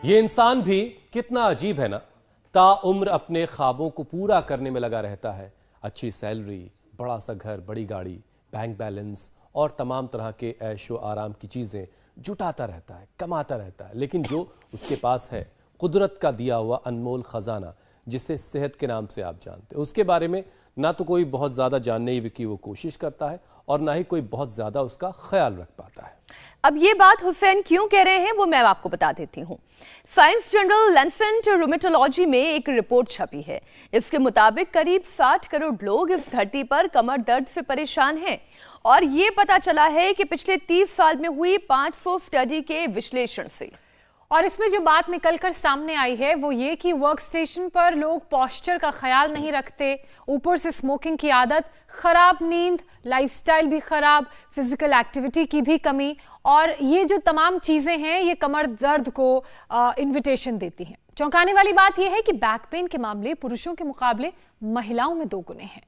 ये इंसान भी कितना अजीब है ना, ताउम्र अपने ख्वाबों को पूरा करने में लगा रहता है। अच्छी सैलरी, बड़ा सा घर, बड़ी गाड़ी, बैंक बैलेंस और तमाम तरह के ऐशो आराम की चीज़ें जुटाता रहता है, कमाता रहता है, लेकिन जो उसके पास है कुदरत का दिया हुआ अनमोल ख़जाना, जिसे सेहत के नाम से आप जानते हैं, उसके बारे में ना तो कोई बहुत ज़्यादा जानने की वो कोशिश करता है और ना ही कोई बहुत ज़्यादा उसका ख्याल रख पाता है। अब ये बात हुसैन क्यों कह रहे हैं वो मैं आपको बता देती हूँ। साइंस जर्नल लैंसेट रूमेटोलॉजी में एक रिपोर्ट छपी है। इसके मुताबिक करीब 60 करोड़ लोग इस धरती पर कमर दर्द से परेशान हैं और ये पता चला है कि पिछले 30 साल में हुई 500 स्टडी के विश्लेषण से। और इसमें जो बात निकलकर सामने आई है वो ये कि वर्क स्टेशन पर लोग पोस्चर का ख्याल नहीं रखते, ऊपर से स्मोकिंग की आदत, खराब नींद, लाइफस्टाइल भी खराब, फिजिकल एक्टिविटी की भी कमी, और ये जो तमाम चीजें हैं ये कमर दर्द को इन्विटेशन देती हैं। चौंकाने वाली बात यह है कि बैक पेन के मामले पुरुषों के मुकाबले महिलाओं में 2 गुने हैं।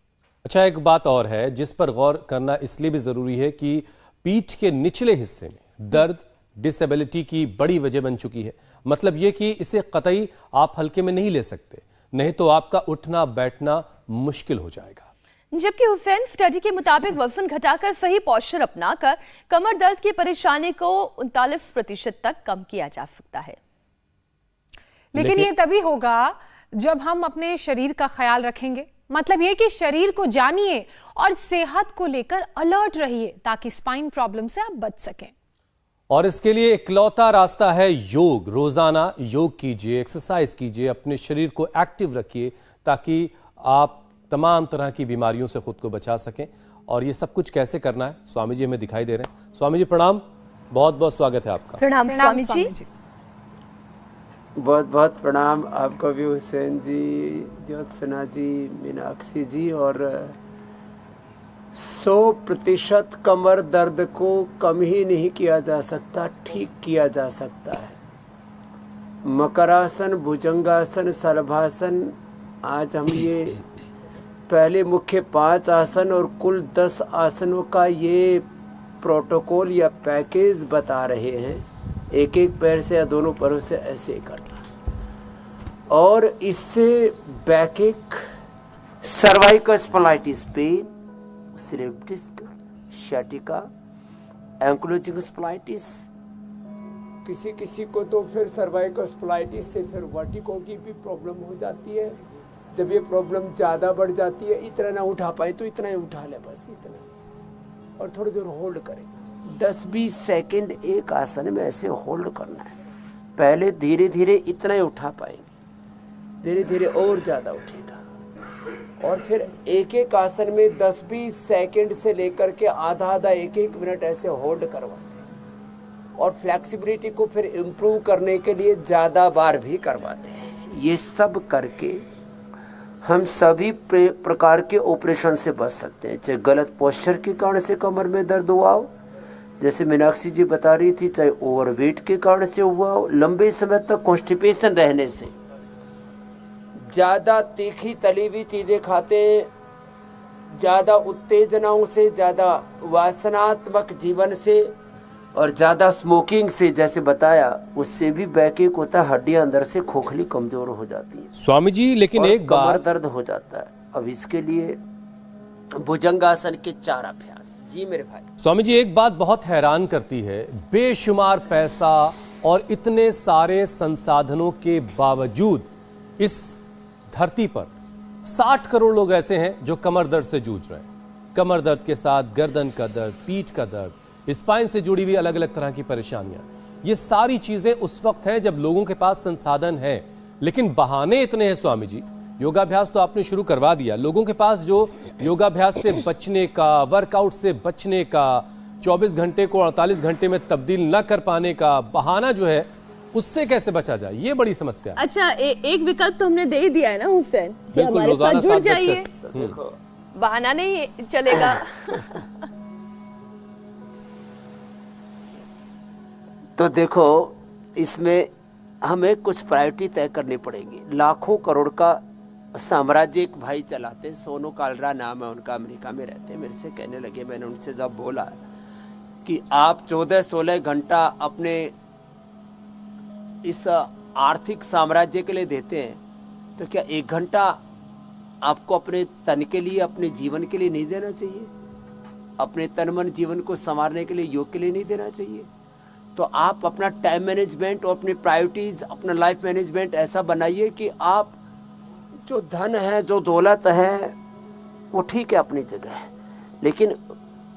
अच्छा, एक बात और है जिस पर गौर करना इसलिए भी जरूरी है कि पीठ के निचले हिस्से में दर्द डिसेबिलिटी की बड़ी वजह बन चुकी है। मतलब यह कि इसे कतई आप हल्के में नहीं ले सकते, नहीं तो आपका उठना बैठना मुश्किल हो जाएगा। जबकि हुसैन स्टडी के मुताबिक वजन घटाकर सही पोस्चर अपनाकर कमर दर्द की परेशानी को 39% तक कम किया जा सकता है। लेकिन ये तभी होगा जब हम अपने शरीर का ख्याल रखेंगे। मतलब ये कि शरीर को जानिए और सेहत को लेकर अलर्ट रहिए ताकि स्पाइन प्रॉब्लम से आप बच सकें। और इसके लिए इकलौता रास्ता है योग। रोजाना योग कीजिए, एक्सरसाइज कीजिए, अपने शरीर को एक्टिव रखिए ताकि आप तमाम तरह की बीमारियों से खुद को बचा सकें। और ये सब कुछ कैसे करना है स्वामी जी हमें दिखाई दे रहे हैं। स्वामी जी प्रणाम, बहुत बहुत स्वागत है आपका। प्रणाम स्वामी जी। बहुत बहुत प्रणाम आपको भी हुसैन जी, ज्योत्सना जी, मीनाक्षी जी। और 100% कमर दर्द को कम ही नहीं किया जा सकता, ठीक किया जा सकता है। मकरासन, भुजंगासन, शलभासन, आज हम ये पहले मुख्य 5 आसन और कुल 10 आसनों का ये प्रोटोकॉल या पैकेज बता रहे हैं। एक एक पैर से या दोनों पैरों से ऐसे करना, और इससे backache, cervical spondylitis pain, slip disc, sciatica, ankylosing spondylitis, किसी किसी को तो फिर सर्वाइकल स्पॉन्डिलाइटिस से फिर वर्टिगो की भी प्रॉब्लम हो जाती है। जब ये प्रॉब्लम ज़्यादा बढ़ जाती है, इतना ना उठा पाए तो इतना ही उठा ले, बस इतना, और थोड़ी देर होल्ड करें। 10-20 सेकेंड एक आसन में ऐसे होल्ड करना है। पहले धीरे धीरे इतना ही उठा पाएंगे, धीरे धीरे और ज़्यादा उठेगा, और फिर एक एक आसन में 10-20 सेकेंड से लेकर के आधा 1-1 मिनट ऐसे होल्ड करवाते हैं। और फ्लेक्सिबिलिटी को फिर इम्प्रूव करने के लिए ज़्यादा बार भी करवाते हैं। ये सब करके हम सभी प्रकार के ऑपरेशन से बच सकते हैं। चाहे गलत पोस्चर के कारण से कमर में दर्द हुआ हो, जैसे मीनाक्षी जी बता रही थी, चाहे ओवरवेट के कारण से हुआ हो, लंबे समय तक कॉन्स्टिपेशन रहने से, ज़्यादा तीखी तली हुई चीज़ें खाते, ज़्यादा उत्तेजनाओं से, ज़्यादा वासनात्मक जीवन से, और ज़्यादा स्मोकिंग से, जैसे बताया, उससे भी बैकएक होता है, हड्डियां अंदर से खोखली कमजोर हो जाती है स्वामी जी। लेकिन एक बार कमर दर्द हो जाता है। अब इसके लिए भुजंगासन के 4 अभ्यास। जी मेरे भाई। स्वामी जी, एक बात बहुत हैरान करती है, बेशुमार पैसा और इतने सारे संसाधनों के बावजूद इस धरती पर 60 करोड़ लोग ऐसे हैं जो कमर दर्द से जूझ रहे हैं। कमर दर्द के साथ गर्दन का दर्द, पीठ का दर्द, स्पाइन से जुड़ी हुई अलग अलग तरह की परेशानियां। ये सारी चीजें उस वक्त हैं जब लोगों के पास संसाधन है, लेकिन बहाने इतने हैं। स्वामी जी, योगाभ्यास तो आपने शुरू करवा दिया, लोगों के पास जो योगाभ्यास से बचने का, वर्कआउट से बचने का, 24 घंटे को 48 घंटे में तब्दील न कर पाने का बहाना जो है, उससे कैसे बचा जाए, ये बड़ी समस्या है। अच्छा, एक विकल्प तो हमने दे ही दिया है ना हुसैन, बिल्कुल, रोजाना जुड़ जाइए, बहाना नहीं चलेगा। तो देखो, इसमें हमें कुछ प्रायोरिटी तय करनी पड़ेगी। लाखों करोड़ का साम्राज्य एक भाई चलाते, सोनू कालरा नाम है उनका, अमेरिका में रहते हैं। मेरे से कहने लगे, मैंने उनसे जब बोला कि आप 14-16 घंटा अपने इस आर्थिक साम्राज्य के लिए देते हैं, तो क्या 1 घंटा आपको अपने तन के लिए, अपने जीवन के लिए नहीं देना चाहिए? अपने तन मन जीवन को संवारने के लिए, योग के लिए नहीं देना चाहिए? तो आप अपना टाइम मैनेजमेंट और अपनी प्रायोरिटीज़, अपना लाइफ मैनेजमेंट ऐसा बनाइए कि आप जो धन है, जो दौलत है, वो ठीक है अपनी जगह, लेकिन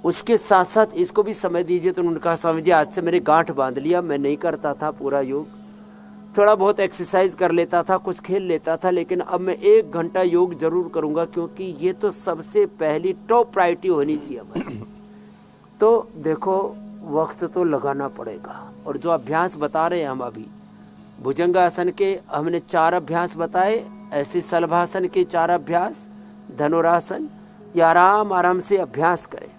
उसके साथ साथ इसको भी समय दीजिए। तो उन्होंने कहा स्वामी जी आज से मैंने गांठ बांध लिया, मैं नहीं करता था पूरा योग, थोड़ा बहुत एक्सरसाइज कर लेता था, कुछ खेल लेता था, लेकिन अब मैं 1 घंटा योग जरूर करूंगा, क्योंकि ये तो सबसे पहली टॉप प्रायोरिटी होनी चाहिए हमारी। तो देखो वक्त तो लगाना पड़ेगा। और जो अभ्यास बता रहे हैं हम अभी, भुजंगासन के हमने 4 अभ्यास बताए, ऐसे शलभासन के 4 अभ्यास, धनुरासन, ये आराम आराम से अभ्यास करें।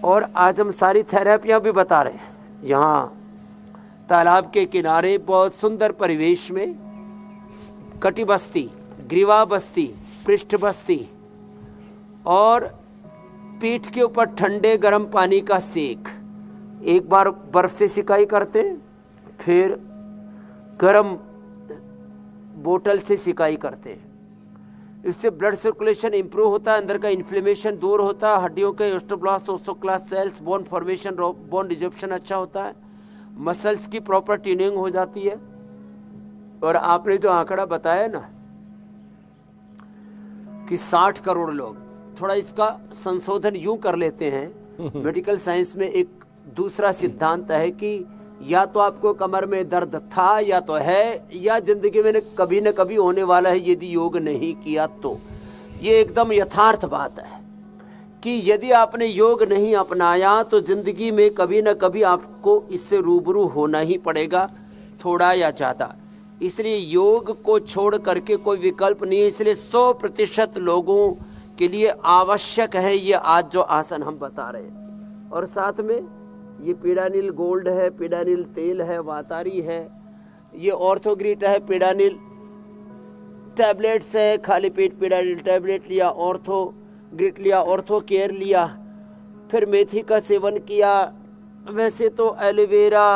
और आज हम सारी थेरेपियां भी बता रहे हैं। यहाँ तालाब के किनारे बहुत सुंदर परिवेश में कटी बस्ती, ग्रीवा बस्ती, पृष्ठ बस्ती और पीठ के ऊपर ठंडे गर्म पानी का सेक, एक बार बर्फ से सिकाई करते, फिर गर्म बोतल से सिकाई करते। इससे ब्लड सर्कुलेशन इंप्रूव होता है, अंदर का इन्फ्लेमेशन दूर होता है, हड्डियों के osteoblast, osteoclast cells, bone formation, bone resorption अच्छा होता है, मसल्स की प्रॉपर ट्यूनिंग हो जाती है। और आपने जो आंकड़ा बताया ना कि 60 करोड़ लोग, थोड़ा इसका संशोधन यूं कर लेते हैं। मेडिकल साइंस में एक दूसरा सिद्धांत है कि या तो आपको कमर में दर्द था, या तो है, या जिंदगी में कभी न कभी होने वाला है यदि योग नहीं किया तो। ये एकदम यथार्थ बात है कि यदि आपने योग नहीं अपनाया तो जिंदगी में कभी न कभी आपको इससे रूबरू होना ही पड़ेगा, थोड़ा या ज़्यादा। इसलिए योग को छोड़ करके कोई विकल्प नहीं है। इसलिए 100% लोगों के लिए आवश्यक है ये आज जो आसन हम बता रहे हैं। और साथ में ये पीडानिल गोल्ड है, पीडानिल तेल है, वातारी है, ये ऑर्थोग्रिट है, पीडानिल टैबलेट्स है, खाली पेट पीडानिल टैबलेट लिया, ऑर्थोग्रिट लिया, ऑर्थो केयर लिया, फिर मेथी का सेवन किया। वैसे तो एलोवेरा,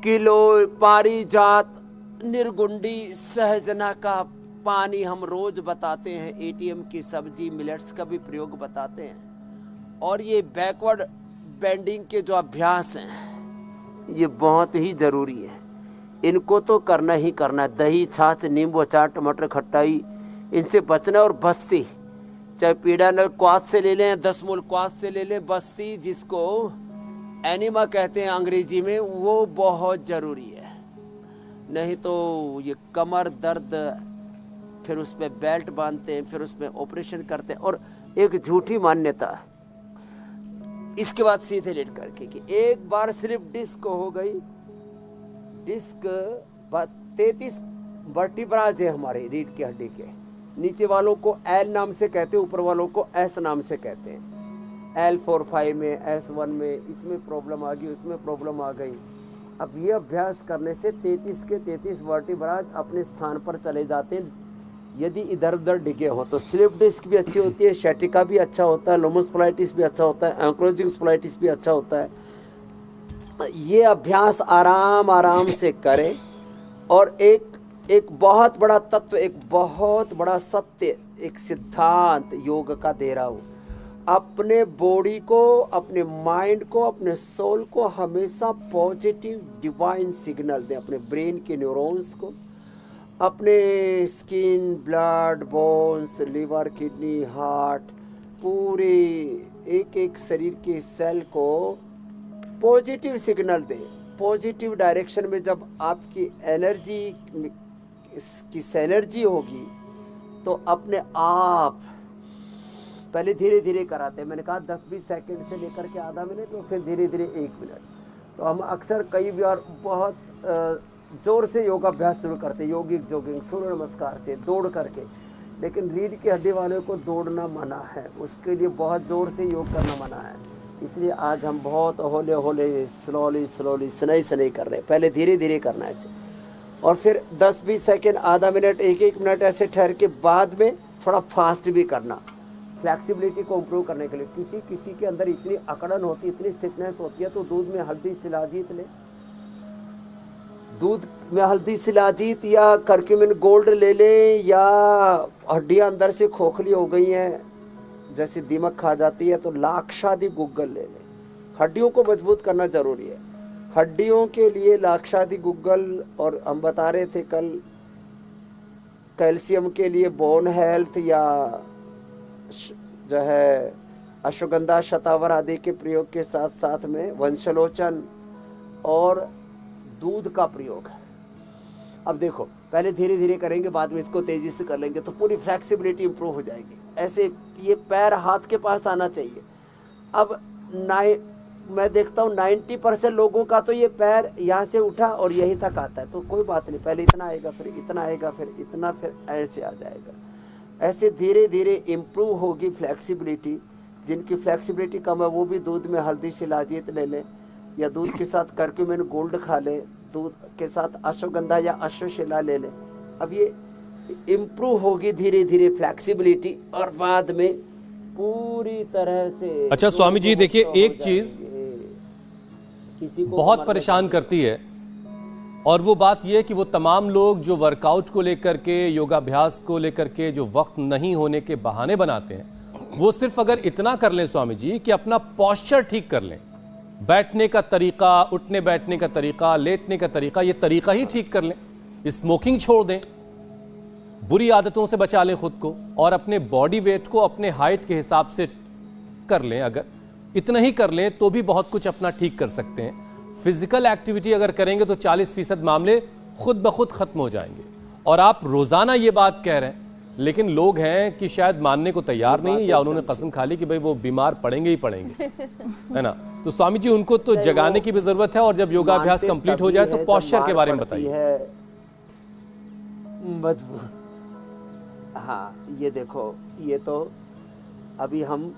गिलोय, पारिजात, निर्गुंडी, सहजना का पानी हम रोज बताते हैं, एटीएम की सब्जी, मिलेट्स का भी प्रयोग बताते हैं। और ये बैकवर्ड बेंडिंग के जो अभ्यास हैं ये बहुत ही ज़रूरी है, इनको तो करना ही करना है। दही, छाछ, नींबू अचार, टमाटर खट्टाई, इनसे बचना। और बस्ती, चाहे पीडानिल क्वाथ से ले लें, 10 मूल क्वाथ से ले लें, बस्ती जिसको एनिमा कहते हैं अंग्रेजी में, वो बहुत ज़रूरी है। नहीं तो ये कमर दर्द, फिर उस पर बेल्ट बांधते हैं, फिर उसमें ऑपरेशन करते हैं। और एक झूठी मान्यता है इसके बाद सीधे लेट करके कि एक बार सिर्फ डिस्क हो गई, डिस्क 33 वर्टिब्राज है हमारे रीढ़ की हड्डी के। नीचे वालों को एल नाम से कहते हैं, ऊपर वालों को एस नाम से कहते हैं। L4-5 में, S1 में, इसमें प्रॉब्लम आ गई, उसमें प्रॉब्लम आ गई। अब ये अभ्यास करने से 33 के 33 वर्टिब्राज अपने स्थान पर चले जाते हैं यदि इधर उधर डिगे हो। तो स्लिप डिस्क भी अच्छी होती है, शैटिका भी अच्छा होता है, लोमोस्पोलाइटिस भी अच्छा होता है, एंक्लोजिंग स्पोलाइटिस भी अच्छा होता है। ये अभ्यास आराम आराम से करें। और एक बहुत बड़ा तत्व, एक बहुत बड़ा सत्य, एक सिद्धांत योग का दे रहा हूँ। अपने बॉडी को, अपने माइंड को, अपने सोल को हमेशा पॉजिटिव डिवाइन सिग्नल दें। अपने ब्रेन के न्यूरॉन्स को, अपने skin, blood, bones, liver, kidney, heart, पूरे एक एक शरीर के सेल को पॉजिटिव सिग्नल दें। पॉजिटिव डायरेक्शन में जब आपकी एनर्जी की एनर्जी होगी तो अपने आप, पहले धीरे धीरे कराते हैं, मैंने कहा 10-20 सेकंड से लेकर के आधा मिनट, और फिर धीरे धीरे 1 मिनट। तो हम अक्सर कई बार बहुत जोर से योगाभ्यास शुरू करते हैं, योगिक जॉगिंग, सूर्य नमस्कार से, दौड़ करके। लेकिन रीढ़ की हड्डी वाले को दौड़ना मना है, उसके लिए बहुत जोर से योग करना मना है। इसलिए आज हम बहुत हौले हौले, स्लोली स्लोली, सनई सनई कर रहे हैं। पहले धीरे धीरे करना है इसे, और फिर 10-20 सेकेंड, आधा मिनट, 1-1 मिनट ऐसे ठहर के बाद में थोड़ा फास्ट भी करना, फ्लैक्सिबिलिटी को इम्प्रूव करने के लिए। किसी के अंदर इतनी अकड़न होती, इतनी स्टिफनेस होती है, तो दूध में हल्दी शिलाजीत ले, दूध में हल्दी शिलाजीत या करक्यूमिन गोल्ड ले लें, या हड्डियां अंदर से खोखली हो गई हैं जैसे दीमक खा जाती है तो लाक्षादि गुग्गल ले लें। हड्डियों को मजबूत करना जरूरी है। हड्डियों के लिए लाक्षादि गुग्गल, और हम बता रहे थे कल कैल्शियम के लिए बोन हेल्थ या जो है अश्वगंधा शतावर आदि के प्रयोग के साथ साथ में वंशलोचन और दूध का प्रयोग है। अब देखो पहले धीरे धीरे करेंगे, बाद में इसको तेजी से कर लेंगे तो पूरी फ्लेक्सिबिलिटी इंप्रूव हो जाएगी। ऐसे ये पैर हाथ के पास आना चाहिए। अब मैं देखता हूँ 90% लोगों का तो ये पैर यहाँ से उठा और यहीं तक आता है, तो कोई बात नहीं, पहले इतना आएगा, फिर इतना आएगा, फिर इतना, फिर ऐसे आ जाएगा। ऐसे धीरे धीरे इम्प्रूव होगी फ्लेक्सिबिलिटी। जिनकी फ्लेक्सिबिलिटी कम है वो भी दूध में हल्दी शिलाजीत ले लें, या दूध के साथ करक्यूमिन गोल्ड खा लें, दूध के साथ अश्वगंधा या अश्वशिला ले लें। अब ये इम्प्रूव होगी धीरे धीरे फ्लेक्सिबिलिटी, और बाद में पूरी तरह से। अच्छा स्वामी जी देखिए, एक चीज किसी को बहुत परेशान करती है, और वो बात ये है कि वो तमाम लोग जो वर्कआउट को लेकर के, योगाभ्यास को लेकर के जो वक्त नहीं होने के बहाने बनाते हैं, वो सिर्फ अगर इतना कर लें स्वामी जी कि अपना पोस्चर ठीक कर लें, बैठने का तरीका, उठने बैठने का तरीका, लेटने का तरीका, ये तरीका ही ठीक कर लें, स्मोकिंग छोड़ दें, बुरी आदतों से बचा लें खुद को, और अपने बॉडी वेट को अपने हाइट के हिसाब से कर लें, अगर इतना ही कर लें तो भी बहुत कुछ अपना ठीक कर सकते हैं। फिजिकल एक्टिविटी अगर करेंगे तो 40% मामले खुद ब खुद खत्म हो जाएंगे। और आप रोजाना ये बात कह रहे हैं, लेकिन लोग हैं कि शायद मानने को तैयार नहीं, या उन्होंने कसम खा ली कि भाई वो बीमार पड़ेंगे ही पड़ेंगे, है ना। तो स्वामी जी उनको तो जगाने की भी जरूरत है, और जब योगाभ्यास कंप्लीट हो जाए तो पोस्चर के बारे में बताइए। हाँ ये देखो, ये तो अभी हम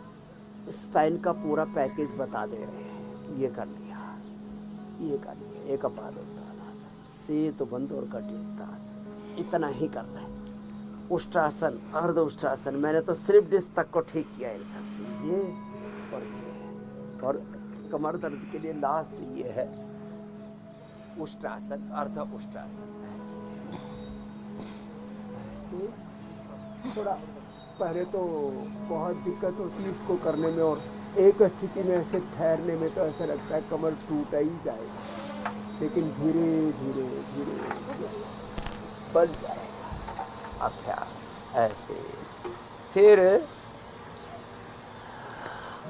स्पाइन का पूरा पैकेज बता दे रहे हैं। ये कर लिया, ये कर लिया, एक अपादोत्तानासन, सेतु बंद और कटियोत्तान, इतना ही करना है। उष्ट्रासन, अर्ध उष्ट्रासन, मैंने तो सिर्फ डिस्क तक को ठीक किया इन सबसे, ये और कमर दर्द के लिए लास्ट ये है उष्ट्रासन, अर्ध उष्ट्रासन। ऐसे थोड़ा पहले तो बहुत दिक्कत होती है इसको करने में, और एक स्थिति में ऐसे ठहरने में तो ऐसा लगता है कमर टूट ही जाएगा, लेकिन धीरे धीरे धीरे बन जाएगा अभ्यास ऐसे। फिर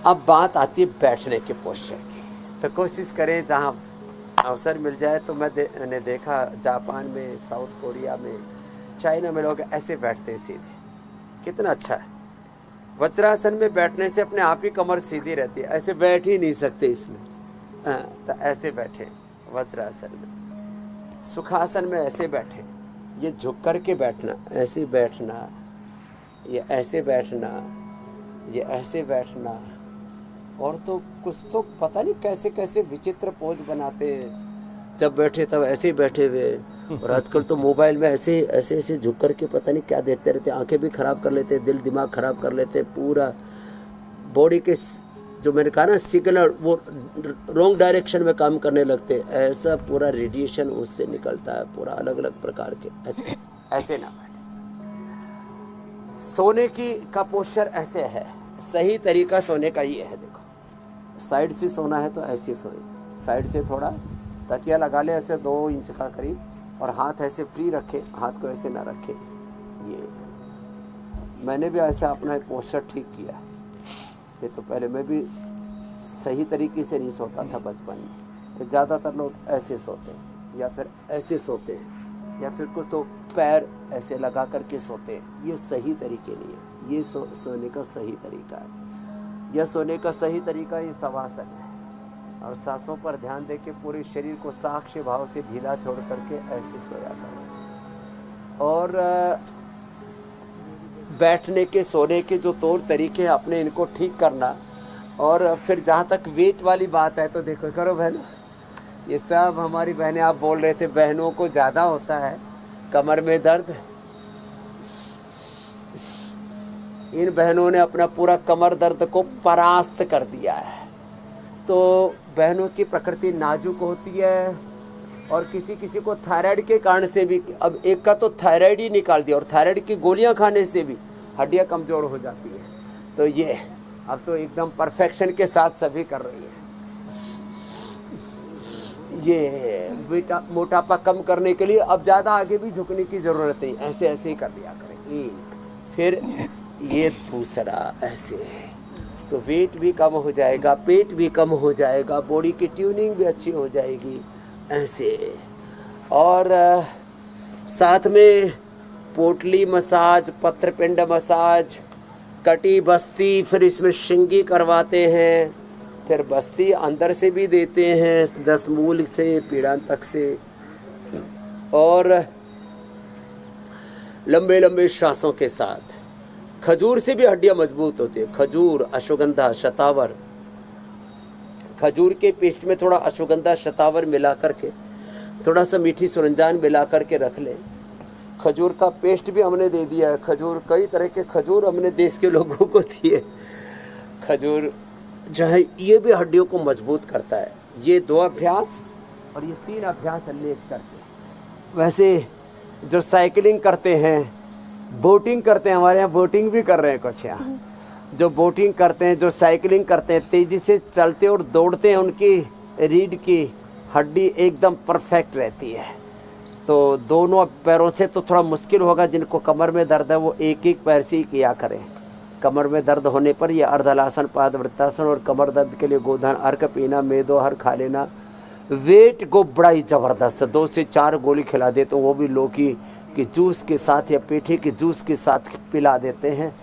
अब बात आती है बैठने के पोस्चर की, तो कोशिश करें जहाँ अवसर मिल जाए। तो मैंने देखा जापान में, साउथ कोरिया में, चाइना में लोग ऐसे बैठते हैं सीधे, कितना अच्छा है। वज्रासन में बैठने से अपने आप ही कमर सीधी रहती है, ऐसे बैठ ही नहीं सकते इसमें। तो ऐसे बैठे वज्रासन में। सुखासन में ऐसे बैठे, ये झुक कर के बैठना, ऐसे बैठना, ये ऐसे बैठना, ये ऐसे बैठना, और तो कुछ तो पता नहीं कैसे कैसे विचित्र पोज बनाते हैं। जब बैठे तब ऐसे ही बैठे हुए, और आजकल तो मोबाइल में ऐसे ऐसे ऐसे झुक कर के पता नहीं क्या देखते रहते, आंखें भी खराब कर लेते, दिल दिमाग खराब कर लेते, पूरा बॉडी के जो मैंने कहा ना सिग्नल वो रॉन्ग डायरेक्शन में काम करने लगते, ऐसा पूरा रेडिएशन उससे निकलता है, पूरा अलग अलग प्रकार के। ऐसे ऐसे ना बैठे। सोने की का पोस्चर ऐसे है, सही तरीका सोने का ये है। देखो साइड से सोना है तो ऐसे सोए, साइड से थोड़ा तकिया लगा ले ऐसे 2 इंच का करीब, और हाथ ऐसे फ्री रखे, हाथ को ऐसे ना रखे। ये मैंने भी ऐसा अपना पोस्चर ठीक किया। ये तो पहले मैं भी सही तरीके से नहीं सोता था बचपन में, तो ज़्यादातर लोग ऐसे सोते हैं, या फिर ऐसे सोते हैं, या फिर कुछ तो पैर ऐसे लगा करके सोते हैं। ये सही तरीके नहीं है, ये सोने का सही तरीका है। यह सोने का सही तरीका ये शवासन है, और सांसों पर ध्यान दे के पूरे शरीर को साक्ष्य भाव से ढीला छोड़ करके ऐसे सोया करो। और बैठने के, सोने के जो तौर तरीके हैं अपने, इनको ठीक करना। और फिर जहाँ तक वेट वाली बात है तो देखो करो बहनों, ये सब हमारी बहनें, आप बोल रहे थे बहनों को ज़्यादा होता है कमर में दर्द। इन बहनों ने अपना पूरा कमर दर्द को परास्त कर दिया है। तो बहनों की प्रकृति नाजुक होती है, और किसी किसी को थायराइड के कारण से भी, अब एक का तो थायराइड ही निकाल दिया और थायराइड की गोलियां खाने से भी हड्डियां कमज़ोर हो जाती है। तो ये अब तो एकदम परफेक्शन के साथ सभी कर रही है। ये मोटापा कम करने के लिए अब ज़्यादा आगे भी झुकने की ज़रूरत नहीं, ऐसे ऐसे ही कर दिया करें। एक फिर ये दूसरा ऐसे, तो वेट भी कम हो जाएगा, पेट भी कम हो जाएगा, बॉडी की ट्यूनिंग भी अच्छी हो जाएगी ऐसे। और साथ में पोटली मसाज, पत्रपिंड मसाज, कटी बस्ती, फिर इसमें शिंगी करवाते हैं, फिर बस्ती अंदर से भी देते हैं 10 मूल से पीड़ा तक से। और लंबे लंबे श्वासों के साथ खजूर से भी हड्डियां मजबूत होती है। खजूर, अश्वगंधा, शतावर, खजूर के पेस्ट में थोड़ा अश्वगंधा शतावर मिला करके, थोड़ा सा मीठी सुरंजान मिला करके रख लें। खजूर का पेस्ट भी हमने दे दिया है। खजूर, कई तरह के खजूर हमने देश के लोगों को दिए। खजूर जो है ये भी हड्डियों को मजबूत करता है। ये 2 अभ्यास और ये 3 अभ्यास लेख करके। वैसे जो साइकिलिंग करते हैं, बोटिंग करते हैं, हमारे यहाँ बोटिंग भी कर रहे हैं कुछ यहाँ, जो बोटिंग करते हैं, जो साइकिलिंग करते हैं, तेज़ी से चलते और दौड़ते हैं, उनकी रीढ़ की हड्डी एकदम परफेक्ट रहती है। तो दोनों पैरों से तो थोड़ा मुश्किल होगा, जिनको कमर में दर्द है वो एक एक पैर से ही किया करें। कमर में दर्द होने पर ये अर्धलासन, पादवृत्तासन और कमर दर्द के लिए गोधन, अर्क पीना, मेदोहर खा लेना। वेट को बड़ा ही ज़बरदस्त 2 से 4 गोली खिला देते हैं, वो भी लौकी के जूस के साथ या पेठे के जूस के साथ पिला देते हैं,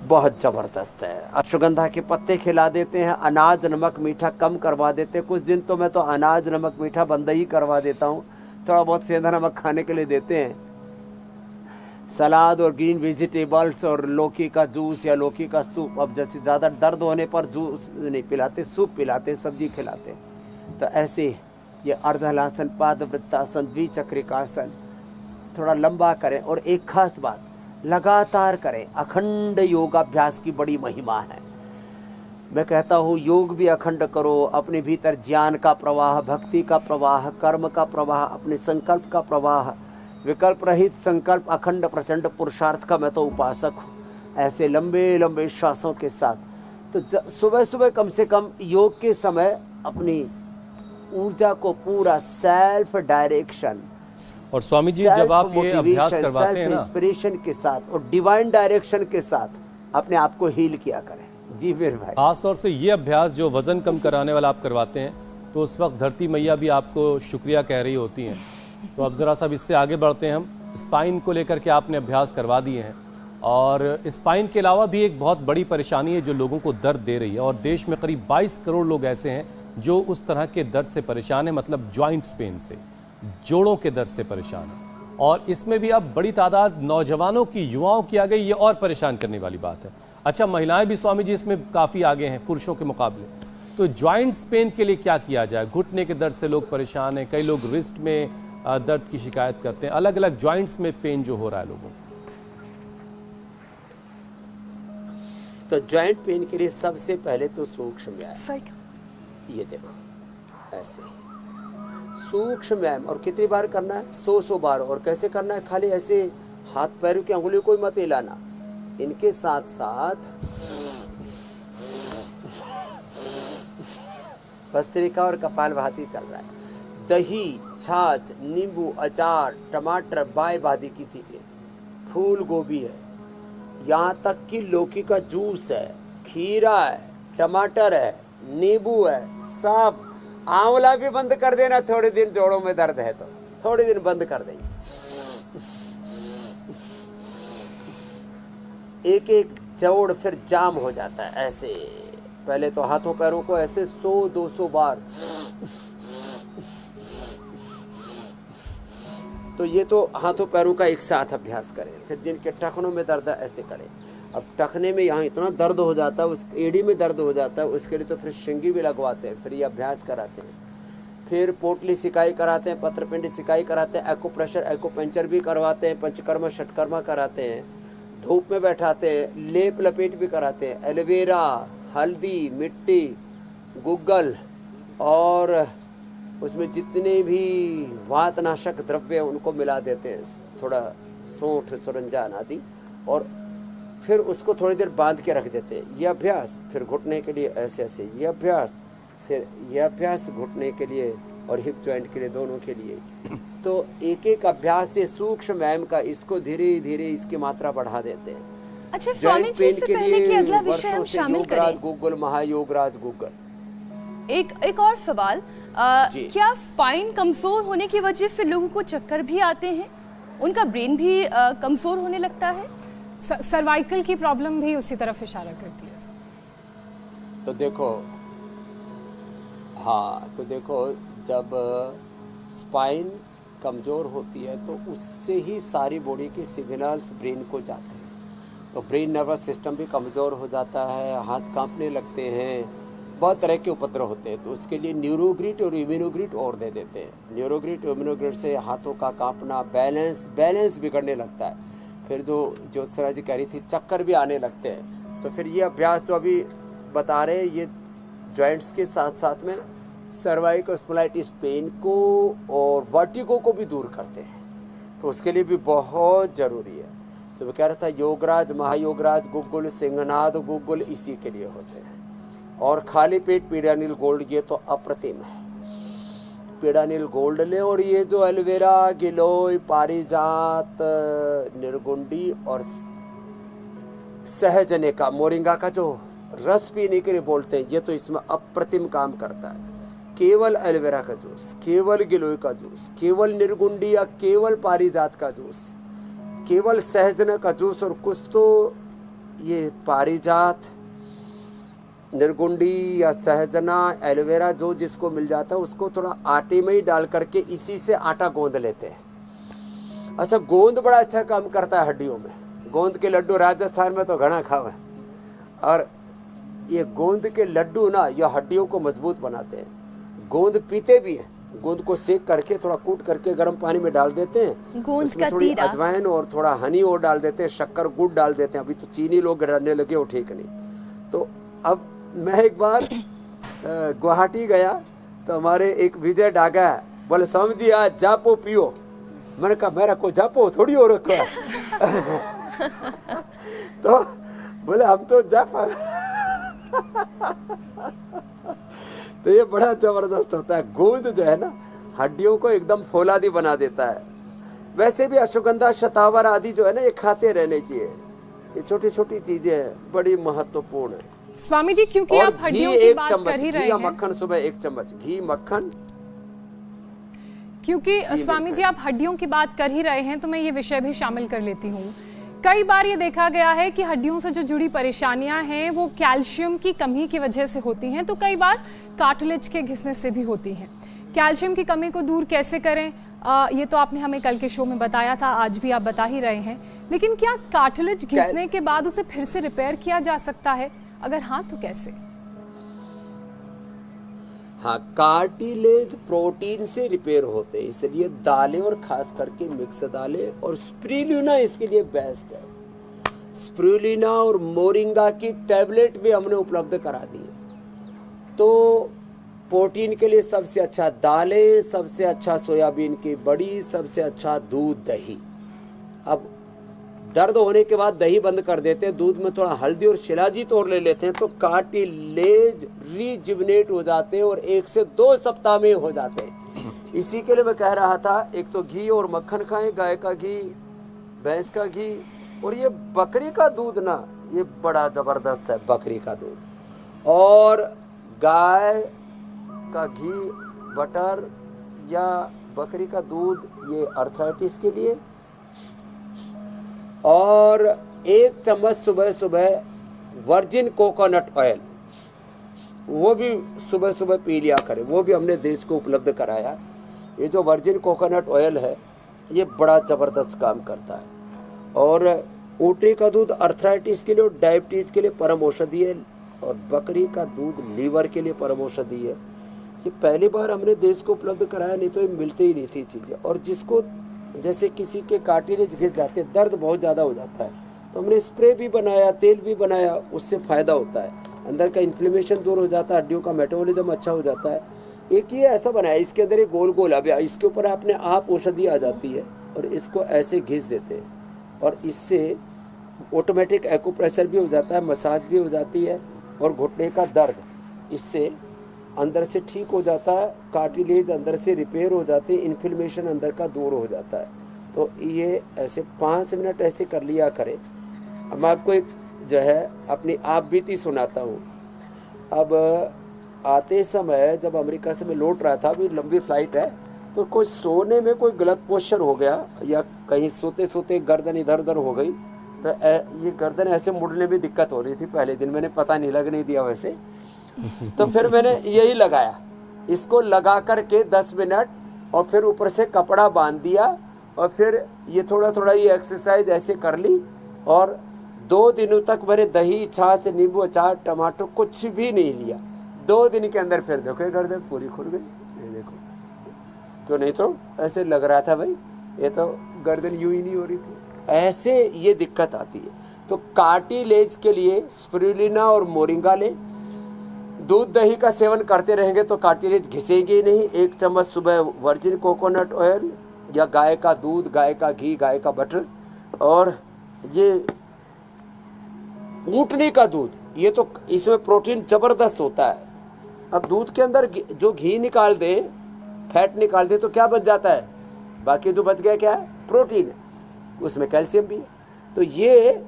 बहुत ज़बरदस्त है। अश्वगंधा के पत्ते खिला देते हैं, अनाज नमक मीठा कम करवा देते हैं। कुछ दिन तो मैं तो अनाज नमक मीठा बंद ही करवा देता हूँ, थोड़ा बहुत सेंधा नमक खाने के लिए देते हैं। सलाद और ग्रीन वेजिटेबल्स और लौकी का जूस या लौकी का सूप। अब जैसे ज़्यादा दर्द होने पर जूस नहीं पिलाते, सूप पिलाते, सब्जी खिलाते। तो ऐसे ये अर्धहलासन, पादवृत्तासन, द्विचक्रिकासन थोड़ा लंबा करें। और एक खास बात, लगातार करें। अखंड योगाभ्यास की बड़ी महिमा है। मैं कहता हूँ योग भी अखंड करो, अपने भीतर ज्ञान का प्रवाह, भक्ति का प्रवाह, कर्म का प्रवाह, अपने संकल्प का प्रवाह, विकल्प रहित संकल्प, अखंड प्रचंड पुरुषार्थ का मैं तो उपासक हूँ। ऐसे लंबे लंबे श्वासों के साथ तो सुबह सुबह कम से कम योग के समय अपनी ऊर्जा को पूरा सेल्फ डायरेक्शन, और स्वामी जी जब आप ये अभ्यास करवाते हैं ना, इंस्पिरेशन के साथ और डिवाइन डायरेक्शन के साथ अपने आप को हील किया करें। जी मेरे भाई, खासतौर से ये अभ्यास जो वजन कम कराने वाला आप करवाते हैं, तो उस वक्त धरती मैया भी आपको शुक्रिया कह रही होती हैं। तो अब ज़रा सा इससे आगे बढ़ते हैं हम। स्पाइन को लेकर के आपने अभ्यास करवा दिए हैं, और स्पाइन के अलावा भी एक बहुत बड़ी परेशानी है जो लोगों को दर्द दे रही है, और देश में करीब 22 करोड़ लोग ऐसे हैं जो उस तरह के दर्द से परेशान हैं, मतलब जॉइंट्स पेन से, जोड़ों के दर्द से परेशान हैं। और इसमें भी अब बड़ी तादाद नौजवानों की, युवाओं की आ गई, ये और परेशान करने वाली बात है। अच्छा, महिलाएं भी स्वामी जी इसमें काफ़ी आगे हैं पुरुषों के मुकाबले। तो जॉइंट्स पेन के लिए क्या किया जाए? घुटने के दर्द से लोग परेशान हैं, कई लोग रिस्ट में दर्द की शिकायत करते हैं, अलग अलग जॉइंट्स में पेन जो हो रहा है लोगों को। तो जॉइंट पेन के लिए सबसे पहले तो सूक्ष्म व्यायाम, ये देखो ऐसे सूक्ष्म व्यायाम। और कितनी बार करना है? 100 बार। और कैसे करना है? खाली ऐसे हाथ पैरों की अंगुलियों को मत हिलाना, इनके साथ साथ भस्त्रिका और कपालभाति चल रहा है। दही, छाछ, नींबू, अचार, टमाटर, बाय बादी की चीजें, फूल गोभी है, यहाँ तक कि लौकी का जूस है, खीरा है, टमाटर है, नींबू है, सब। आंवला भी बंद कर देना थोड़े दिन, जोड़ों में दर्द है तो थोड़े दिन बंद कर देंगे। एक एक जोड़ फिर जाम हो जाता है ऐसे। पहले तो हाथों पैरों को ऐसे 100-200 बार। तो ये तो हाथों पैरों का एक साथ अभ्यास करें। फिर जिनके टखनों में दर्द है ऐसे करें। अब टखने में यहाँ इतना दर्द हो जाता है, उस एड़ी में दर्द हो जाता है, उसके लिए तो फिर शिंगी भी लगवाते हैं, फिर ये अभ्यास कराते हैं। फिर पोटली सिकाई कराते हैं, पत्रपिंडी सिकाई कराते हैं, एक्यूप्रेशर एक्यूपंक्चर भी करवाते हैं, पंचकर्मा षटकर्मा कराते हैं, धूप में बैठाते हैं, लेप लपेट भी कराते हैं। एलोवेरा, हल्दी, मिट्टी, गुग्गल और उसमें जितने भी वातनाशक द्रव्य उनको मिला देते हैं, थोड़ा सौंठ सुरंजान आदि, और फिर उसको थोड़ी देर बांध के रख देते हैं। ये अभ्यास, फिर घुटने के लिए ऐसे ऐसे ये अभ्यास, फिर ये अभ्यास घुटने के लिए और हिप जॉइंट के लिए, दोनों के लिए। तो एक एक अभ्यास से सूक्ष्म व्यायाम का इसको धीरे धीरे इसकी मात्रा बढ़ा देते हैं। अच्छा स्वामी जी, इससे पहले कि अगला विषय हम शामिल करें, गूगल महायोगराज गूगल, एक और सवाल, क्या स्पाइन कमजोर होने की वजह से लोगों को चक्कर भी आते हैं, उनका ब्रेन भी कमजोर होने लगता है? सर्वाइकल की प्रॉब्लम भी उसी तरफ इशारा करती है। तो देखो, हाँ, तो देखो, जब स्पाइन कमज़ोर होती है तो उससे ही सारी बॉडी के सिग्नल्स ब्रेन को जाते हैं, तो ब्रेन नर्वस सिस्टम भी कमज़ोर हो जाता है, हाथ कांपने लगते हैं, बहुत तरह के उपद्रव होते हैं। तो उसके लिए न्यूरोग्रिड और इम्यूनोग्रिड और दे देते हैं। न्यूरोग्रिड और इम्यूनोग्रिड से हाथों का कांपना, बैलेंस बिगड़ने लगता है। फिर जो ज्योत्सना जी कह रही थी, चक्कर भी आने लगते हैं। तो फिर ये अभ्यास जो अभी बता रहे हैं, ये जॉइंट्स के साथ साथ में सर्वाइकल स्पॉन्डिलाइटिस पेन को और वर्टिगो को भी दूर करते हैं, तो उसके लिए भी बहुत ज़रूरी है। तो मैं कह रहा था, योगराज महायोगराज गुग्गुल सिंहनाद गुग्गुल इसी के लिए होते हैं। और खाली पेट पीड़ानील गोल्ड, ये तो अप्रतिम है। पीड़ानील गोल्ड ले, और ये जो एलोवेरा, गिलोय, पारिजात, निर्गुंडी और सहजने का, मोरिंगा का जो रस पीने के लिए बोलते हैं, ये तो इसमें अप्रतिम काम करता है। केवल एलोवेरा का जूस, केवल गिलोय का जूस, केवल निर्गुंडी या केवल पारिजात का जूस, केवल सहजन का जूस, और कुछ तो ये पारिजात, निर्गुंडी या सहजना, एलोवेरा जो जिसको मिल जाता है उसको थोड़ा आटे में ही डाल करके इसी से आटा गोंद लेते हैं। अच्छा, गोंद बड़ा अच्छा काम करता है हड्डियों में। गोंद के लड्डू राजस्थान में तो घना खावे, और ये गोंद के लड्डू ना, ये हड्डियों को मजबूत बनाते हैं। गोंद पीते भी हैं, गोंद को सेक करके थोड़ा कूट करके गर्म पानी में डाल देते हैं, उसमें थोड़ी अजवाइन और थोड़ा हनी और डाल देते हैं, शक्कर गुड़ डाल देते हैं। अभी तो चीनी लोग डालने लगे, वो ठीक नहीं। तो अब मैं एक बार गुवाहाटी गया, तो हमारे एक विजय डागा है, बोले स्वामी जी आज जापो पियो। मैंने कहा मेरा को जापो थोड़ी हो रखा है। तो बोले हम तो जापा। तो ये बड़ा जबरदस्त होता है। गोंद जो है ना, हड्डियों को एकदम फौलादी बना देता है। वैसे भी अश्वगंधा, शतावर आदि जो है ना, ये खाते रहने चाहिए। ये छोटी छोटी चीजें हैं, बड़ी महत्वपूर्ण है। स्वामी जी, क्योंकि आप हड्डियों की बात कर ही रहे हैं, मक्खन सुबह 1 चम्मच घी मक्खन, क्योंकि स्वामी जी आप हड्डियों की बात कर ही रहे हैं, तो मैं ये विषय भी शामिल कर लेती हूँ। कई बार ये देखा गया है कि हड्डियों से जो जुड़ी परेशानियां हैं वो कैल्शियम की कमी की वजह से होती हैं, तो कई बार कार्टिलेज के घिसने से भी होती हैं। कैल्शियम की कमी को दूर कैसे करें, ये तो आपने हमें कल के शो में बताया था, आज भी आप बता ही रहे हैं, लेकिन क्या कार्टिलेज घिसने के बाद उसे फिर से रिपेयर किया जा सकता है? अगर हाँ तो कैसे? हाँ, कार्टिलेज प्रोटीन से रिपेयर होते हैं, इसलिए दालें और खास करके मिक्स दालें और स्पिरुलिना इसके लिए बेस्ट है। स्पिरुलिना और मोरिंगा की टैबलेट भी हमने उपलब्ध करा दी है। तो प्रोटीन के लिए सबसे अच्छा दालें, सबसे अच्छा सोयाबीन की बड़ी, सबसे अच्छा दूध, दही। अब दर्द होने के बाद दही बंद कर देते हैं, दूध में थोड़ा हल्दी और शिलाजीत और ले लेते हैं, तो कार्टिलेज रिजुविनेट हो जाते हैं और 1 से 2 सप्ताह में हो जाते हैं। इसी के लिए मैं कह रहा था, एक तो घी और मक्खन खाएं, गाय का घी, भैंस का घी, और ये बकरी का दूध ना, ये बड़ा जबरदस्त है। बकरी का दूध और गाय का घी, बटर या बकरी का दूध, ये अर्थराइटिस के लिए। और 1 चम्मच सुबह सुबह वर्जिन कोकोनट ऑयल, वो भी सुबह सुबह पी लिया करें, वो भी हमने देश को उपलब्ध कराया। ये जो वर्जिन कोकोनट ऑयल है, ये बड़ा ज़बरदस्त काम करता है। और ऊँटनी का दूध अर्थराइटिस के लिए और डायबिटीज़ के लिए परम औषधि है, और बकरी का दूध लीवर के लिए परम औषधि है। ये पहली बार हमने देश को उपलब्ध कराया, नहीं तो ये मिलते ही नहीं थी चीज़ें। और जिसको जैसे किसी के कार्टिलेज घिस जाते, दर्द बहुत ज़्यादा हो जाता है, तो हमने स्प्रे भी बनाया, तेल भी बनाया, उससे फ़ायदा होता है। अंदर का इन्फ्लेमेशन दूर हो जाता है, हड्डियों का मेटाबॉलिज्म अच्छा हो जाता है। एक ये ऐसा बनाया, इसके अंदर एक गोल गोल अब इसके ऊपर अपने आप औषधि आ जाती है और इसको ऐसे घिस देते हैं और इससे ऑटोमेटिक एक्यूप्रेशर भी हो जाता है, मसाज भी हो जाती है और घुटने का दर्द इससे अंदर से ठीक हो जाता है, कार्टिलेज अंदर से रिपेयर हो जाती है, इन्फ्लेमेशन अंदर का दूर हो जाता है। तो ये ऐसे 5 मिनट ऐसे कर लिया करें। अब मैं आपको एक जो है अपनी आप बीती सुनाता हूँ। अब आते समय जब अमेरिका से मैं लौट रहा था, अभी लंबी फ्लाइट है, तो कोई सोने में कोई गलत पोस्चर हो गया या कहीं सोते सोते गर्दन इधर उधर हो गई, तो ये गर्दन ऐसे मुड़ने में दिक्कत हो रही थी। पहले दिन मैंने पता नहीं लगने दिया वैसे, तो फिर मैंने यही लगाया, इसको लगा करके 10 मिनट और फिर ऊपर से कपड़ा बांध दिया और फिर ये थोड़ा थोड़ा ये एक्सरसाइज ऐसे कर ली और 2 दिनों तक मैंने दही, छाछ, नींबू, अचार, टमाटर कुछ भी नहीं लिया। 2 दिन के अंदर फिर देखो गर्दन पूरी खुल गई, ये देखो। तो नहीं तो ऐसे लग रहा था भाई ये तो गर्दन यूं ही नहीं हो रही थी, ऐसे ये दिक्कत आती है। तो कार्टिलेज के लिए स्पिरुलिना और मोरिंगा लें। दूध दही का सेवन करते रहेंगे तो कार्टिलेज घिसेंगे ही नहीं। 1 चम्मच सुबह वर्जिन कोकोनट ऑयल या गाय का दूध, गाय का घी, गाय का बटर, और ये ऊँटनी का दूध, ये तो इसमें प्रोटीन जबरदस्त होता है। अब दूध के अंदर जो घी निकाल दे, फैट निकाल दे, तो क्या बच जाता है? बाकी जो बच गया क्या है? प्रोटीन है, उसमें कैल्शियम भी है। तो ये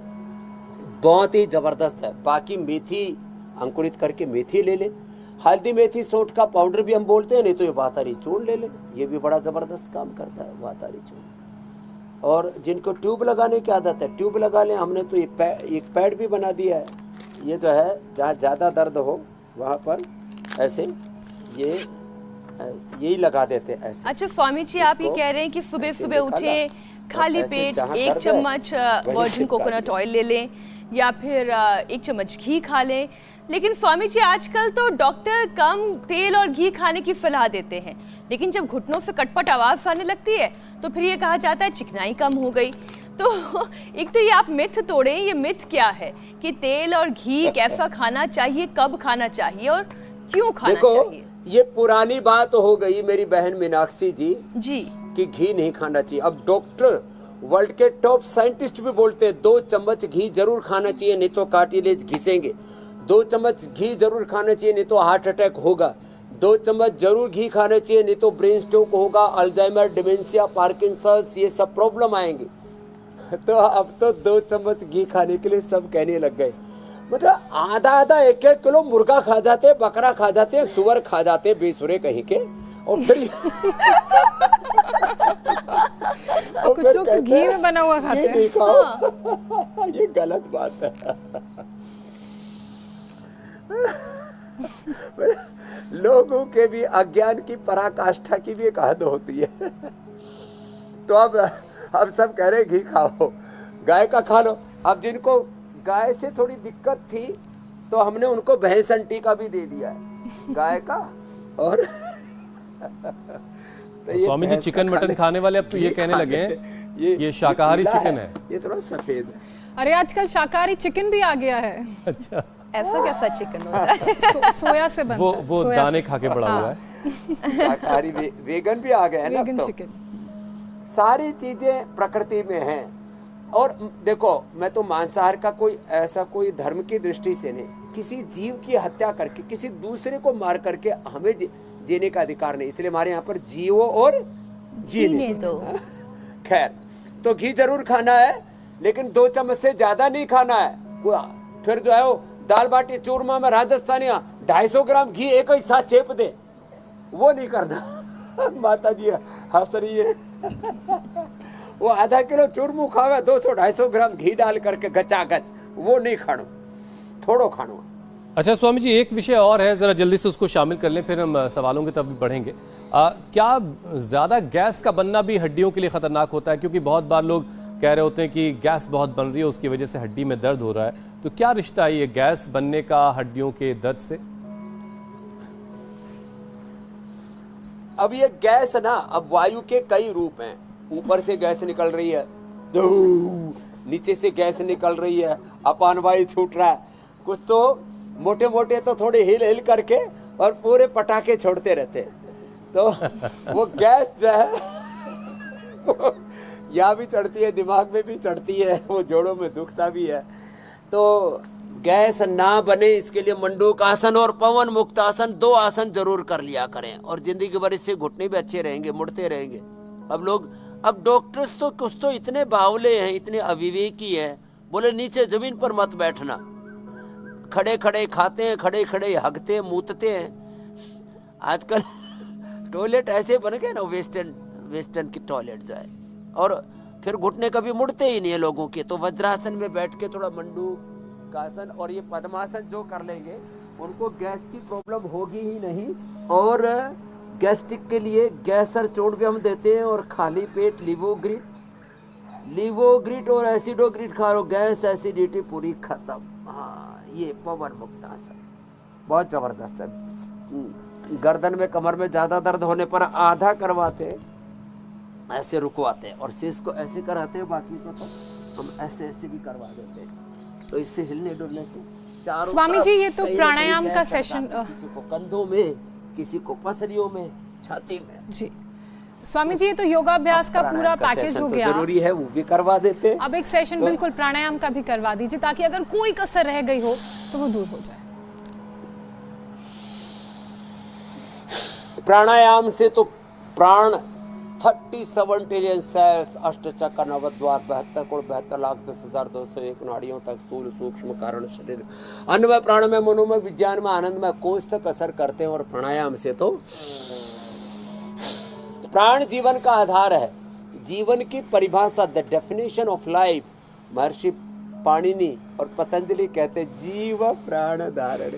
बहुत ही जबरदस्त है। बाकी मेथी अंकुरित करके मेथी ले ले, हल्दी मेथी सौंठ का पाउडर भी हम बोलते हैं, नहीं तो ये वातारी चूर्ण ले ले, ये भी बड़ा जबरदस्त काम करता है वातारी चूर्ण। और जिनको ट्यूब लगाने की आदत है ट्यूब लगा लें। हमने तो एक पैड भी बना दिया है, ये जो है जहाँ ज़्यादा दर्द हो वहाँ पर ऐसे ये यही लगा देते हैं ऐसे। अच्छा स्वामी जी, आप ये कह रहे हैं कि सुबह सुबह उठे, खाली पेट 1 चम्मच वर्जिन कोकोनट ऑयल ले लें या फिर 1 चम्मच घी खा लें। लेकिन स्वामी जी, आजकल तो डॉक्टर कम तेल और घी खाने की सलाह देते हैं, लेकिन जब घुटनों से कटपट आवाज आने लगती है तो फिर ये कहा जाता है चिकनाई कम हो गई। तो एक तो ये आप मिथ तोड़ें, ये मिथ क्या है कि तेल और घी कैसा खाना चाहिए, कब खाना चाहिए और क्यों खाना चाहिए? ये पुरानी बात हो गई मेरी बहन मीनाक्षी जी कि घी नहीं खाना चाहिए। अब डॉक्टर, वर्ल्ड के टॉप साइंटिस्ट भी बोलते हैं 2 चम्मच घी जरूर खाना चाहिए, नहीं तो कार्टिलेज घिसेंगे। 2 चम्मच घी जरूर खाना चाहिए, नहीं तो हार्ट अटैक होगा। 2 चम्मच जरूर घी खाना चाहिए, नहीं तो ब्रेन स्ट्रोक होगा, अल्जाइमर, डिमेंशिया, पार्किंसंस, ये सब प्रॉब्लम आएंगे। तो अब तो 2 चम्मच घी खाने के लिए सब कहने लग गए। मतलब आधा 1-1 किलो मुर्गा खा जाते, बकरा खा जाते, सुअर खा जाते, बेसुरे कहीं के। और फिर और कुछ लोग तो घी में बना हुआ खाते हैं। हाँ। ये गलत बात है। लोगों के भी अज्ञान की पराकाष्ठा की भी एक हद होती है। तो अब सब कह रहे घी खाओ, गाय का खा लो। अब जिनको गाय से थोड़ी दिक्कत थी तो हमने उनको भैंस अंटी का भी दे दिया है, गाय का। और तो स्वामी जी, चिकन मटन खाने वाले अब तो ये कहने लगे हैं ये शाकाहारी चिकन है, ये थोड़ा सफेद है। अरे आजकल शाकाहारी चिकन भी आ गया है। अच्छा, ऐसा कैसा चिकन होता है? सोया से बनता है। वो दाने खा के बड़ा हुआ है। शाकाहारी वेगन भी आ गए हैं ना। वेगन तो चिकन सारी चीजें प्रकृति में हैं। और देखो, मैं तो मांसाहार का कोई धर्म की दृष्टि से नहीं, किसी जीव की हत्या करके, किसी दूसरे को मार करके हमें जीने का अधिकार नहीं। इसलिए हमारे यहाँ पर जियो और जीने दो। खैर, तो घी जरूर खाना है, लेकिन 2 चम्मच से ज्यादा नहीं खाना है। फिर जो है वो दाल बाटी चूरमा में राजस्थानिया 250 ग्राम घी एक ही साथ चेप दे, वो नहीं करना। माता जी हंस रही है। वो आधा किलो चूरमू खावे, 200-250 ग्राम घी डाल करके गचागच, वो नहीं खानो, थोड़ो खानो। अच्छा स्वामी जी, एक विषय और है, जरा जल्दी से उसको शामिल कर लें, फिर हम सवालों की तरफ भी बढ़ेंगे। क्या ज्यादा गैस का बनना भी हड्डियों के लिए खतरनाक होता है? क्योंकि बहुत बार लोग कह रहे होते हैं कि गैस बहुत बन रही है, उसकी वजह से हड्डी में दर्द हो रहा है। तो क्या रिश्ता है ये गैस बनने का हड्डियों के दर्द से? अब ये गैस ना, अब वायु के कई रूप हैं। ऊपर से गैस निकल रही है, नीचे से गैस निकल रही है, अपान वायु छूट रहा है। कुछ तो मोटे मोटे तो थोड़े हिल करके और पूरे पटाखे छोड़ते रहते हैं। तो वो गैस जो है यहाँ भी चढ़ती है, दिमाग में भी चढ़ती है, वो जोड़ों में दुखता भी है। तो गैस ना बने इसके लिए मंडूक आसन और पवन मुक्त आसन 2 आसन जरूर कर लिया करें, और जिंदगी भर इससे घुटने भी अच्छे रहेंगे, मुड़ते रहेंगे। अब डॉक्टर्स तो कुछ तो इतने बावले हैं, इतने अविवेकी हैं, बोले नीचे जमीन पर मत बैठना, खड़े खड़े खाते हैं, खड़े खड़े हगते हैं, मूतते हैं। आजकल टॉयलेट ऐसे बन गए ना, वेस्टर्न की टॉयलेट जो है, और फिर घुटने कभी मुड़ते ही नहीं है लोगों के। तो वज्रासन में बैठ के थोड़ा मंडूक आसन और ये पद्मासन जो कर लेंगे, उनको गैस की प्रॉब्लम होगी ही नहीं। और गैस्ट्रिक के लिए गैसर चोट भी हम देते हैं, और खाली पेट लिवोग्रिट और एसिडोग्रिट खा लो, गैस एसिडिटी पूरी खत्म। हाँ, ये पवन मुक्त आसन बहुत जबरदस्त है। गर्दन में, कमर में ज्यादा दर्द होने पर आधा करवाते, ऐसे रुकवाते हैं, और शीश को ऐसे कराते हैं, बाकी को तो हम ऐसे ऐसे भी करवा देते हैं। तो इससे हिलने डुलने से चारों स्वामी जी, ये तो प्राणायाम का सेशन, किसी को कंधों में, किसी को पसलियों में, छाती में। जी स्वामी जी, ये तो योगाभ्यास का पूरा पैकेज हो गया, जरूरी है वो भी करवा देते हैं। अब एक सेशन बिल्कुल प्राणायाम का भी करवा दीजिए, ताकि अगर कोई कसर रह गई हो तो वो दूर हो जाए। प्राणायाम से तो प्राण 37 ट्रिलियन सेल्स, अष्टचक्र, नवद्वार, 72 करोड़ 72,10,201 नाड़ियों तक, स्थूल सूक्ष्म कारण शरीर, अन्नमय, प्राणमय, मनोमय, विज्ञान में, आनंदमय कोष तक असर करते हैं। और प्राणायाम से तो प्राण जीवन का आधार है। जीवन की परिभाषा, द डेफिनेशन ऑफ लाइफ, महर्षि पाणिनि और पतंजलि कहते जीव प्राण धारण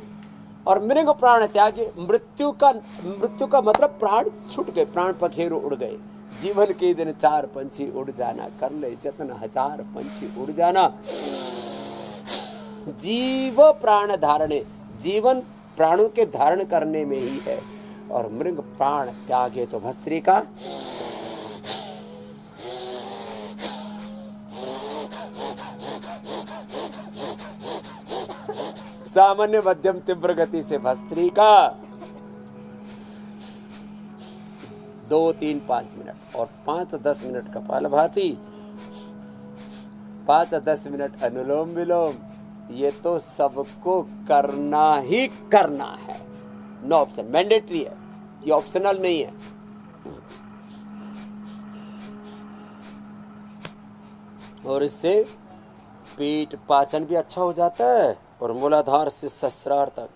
और मृग प्राण त्यागी। मृत्यु का मतलब प्राण छूट गए, प्राण पखेरु उड़ गए। जीवन के दिन 4 पंछी उड़ जाना, कर ले जतन 1000 पंछी उड़ जाना। जीव प्राण धारणे, जीवन प्राणों के धारण करने में ही है। और मृग प्राण त्यागे तो भस्त्रिका। सामान्य मध्यम तीव्र गति से भस्त्रिका 2, 3, 5 मिनट और 5-10 मिनट कपालभाति, 5-10 मिनट अनुलोम विलोम। ये तो सबको करना ही करना है, नो ऑप्शन, मैंडेटरी है, ये ऑप्शनल नहीं है। और इससे पेट पाचन भी अच्छा हो जाता है, और मूलाधार से सहस्रार तक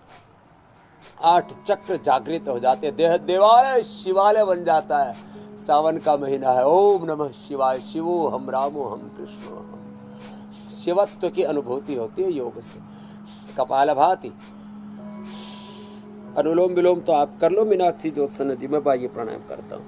8 चक्र जागृत हो जाते हैं, देह देवालय शिवालय बन जाता है। सावन का महीना है, ओम नमः शिवाय, शिवो हम रामो हम कृष्णो हम, शिवत्व की अनुभूति होती है योग से। कपालभाति, अनुलोम विलोम तो आप कर लो मीनाक्षी ज्योत्सना जी, मैं बाह्य प्राणायाम करता हूँ।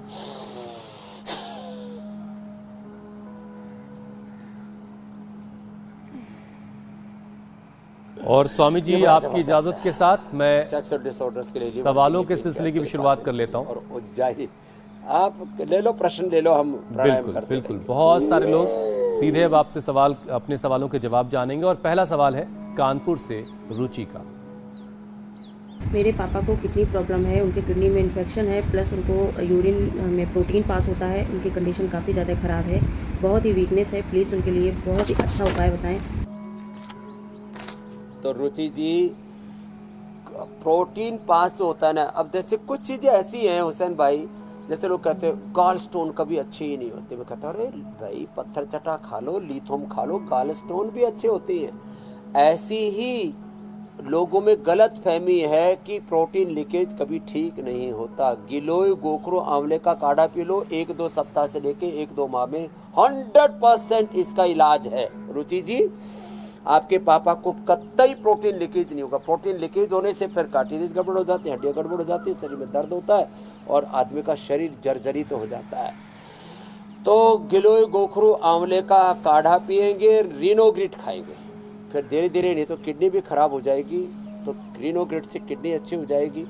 और स्वामी जी, आपकी इजाजत के साथ मैं सेक्सुअल डिसऑर्डर्स के लिए सवालों के सिलसिले की भी शुरुआत कर लेता हूँ। और उज्जाई आप ले लो, प्रश्न ले लो, हम बिल्कुल बिल्कुल। बहुत सारे लोग सीधे अब आपसे सवाल, अपने सवालों के जवाब जानेंगे। और पहला सवाल है कानपुर से रुचि का। मेरे पापा को किडनी प्रॉब्लम है, उनके किडनी में इन्फेक्शन है, प्लस उनको यूरिन में प्रोटीन पास होता है, उनकी कंडीशन काफ़ी ज़्यादा ख़राब है, बहुत ही वीकनेस है, प्लीज़ उनके लिए बहुत ही अच्छा उपाय बताएं। तो रुचि जी, प्रोटीन पास होता है ना, अब जैसे कुछ चीज़ें ऐसी हैं हुसैन भाई, जैसे लोग कहते हैं गाल स्टोन कभी अच्छी ही नहीं होती। मैं कहता अरे भाई पत्थर चटा खा लो, लिथोम खा लो, गाल स्टोन भी अच्छे होते हैं। ऐसी ही लोगों में गलत फहमी है कि प्रोटीन लीकेज कभी ठीक नहीं होता। गिलोय गोखरो आंवले का काढ़ा पी लो, 1-2 सप्ताह से लेके 1-2 माह में 100% इसका इलाज है। रुचि जी, आपके पापा को कतई प्रोटीन लीकेज नहीं होगा। प्रोटीन लीकेज होने से फिर कार्टिलेज गड़बड़ हो जाती है, हड्डियाँ गड़बड़ हो जाती है, शरीर में दर्द होता है और आदमी का शरीर जर्जरित तो हो जाता है। तो गिलोय गोखरू आंवले का काढ़ा पिएंगे, रिनोग्रिट खाएंगे, फिर धीरे धीरे, नहीं तो किडनी भी खराब हो जाएगी, तो रिनोग्रिट से किडनी अच्छी हो जाएगी।